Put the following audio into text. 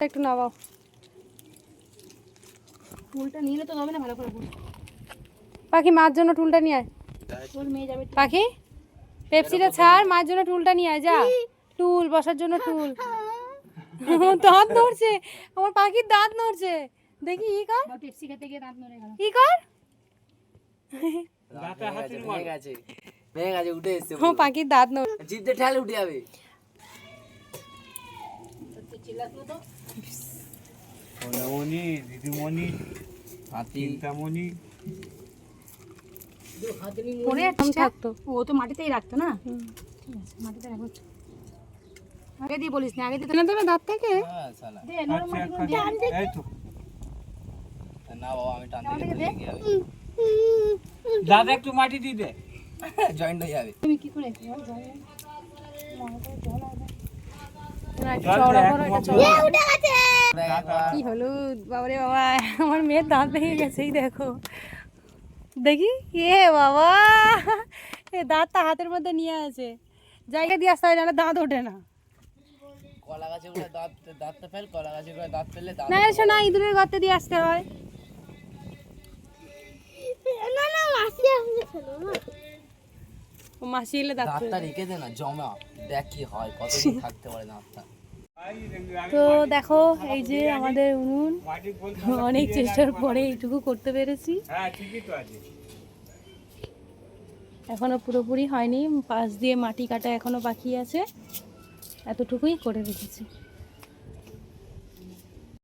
একটু নামাও। টুলটা নিলে তো হবে না ভালো করে। পাখি মার জন্য টুলটা নিয়ে আয়। তোর মেয়ে যাবে। পাখি পেপসিটা ছাড়, মার জন্য টুলটা নিয়ে আয় যা। টুল বসার জন্য টুল। দাঁত নড়ছে, আমার পাখির দাঁত নড়ছে। দেখি ই কর, পেপসি খেতে গিয়ে দাঁত নড়ে গেল। ই কর। ভেঙে গেছে উঠে এসছে আমার পাখির দাঁত নড়ছে। জিভে ঠেলে উঠে যাবে। চিল্লাতো তো। সোনামণি, দিদিমণি, চিন্তামণি। পরে থাকতো। ও তো মাটিতেই রাখতো না। ঠিক আছে, মাটিতে রাখো। আগে দিয়ে বলিস না, আগে দিয়ে না দেবে দাঁত থেকে। হ্যাঁ শালা। দে নরম মাটি করে দে। এই তো না বাবা আমি টান দিলে দে। লেগে যাবে। দাদা একটু মাটি দিয়ে দে। জয়েন্ট হয়ে যাবে। তুমি কি করে চওড়া করো, এটা চওড়া। একবার কি হলুদ বাবারে বাবা, আমার মেয়ের দাঁত ভেঙে গেছে, এই দেখো দেখি। এ বাবা, এ দাঁতটা হাতের মধ্যে নিয়ে আছে, জায়গা দিয়ে আসতে হয়, নাহলে দাঁত ওঠে না। কলা গাছে উঠে দাঁতটা ফেল, কলা গাছে করে দাঁত ফেললে দাঁত না এসো না, ইঁদুরের গর্তে দিয়ে আসতে হয়। ও মাসি এলে দাঁত দাঁতটা ফেলবে। রেখে দে না জমা, দেখ কি হয় কতদিন থাকতে পারে দাঁতটা। তো দেখো এই যে আমাদের উনুন, মাটি বলতে অনেক চেষ্টার পরে এইটুকু করতে পেরেছি। হ্যাঁ ঠিকই তো আছে। এখনো পুরোপুরি হয়নি, পাশ দিয়ে মাটি কাটা এখনো বাকি আছে, এতটুকুই করে রেখেছি।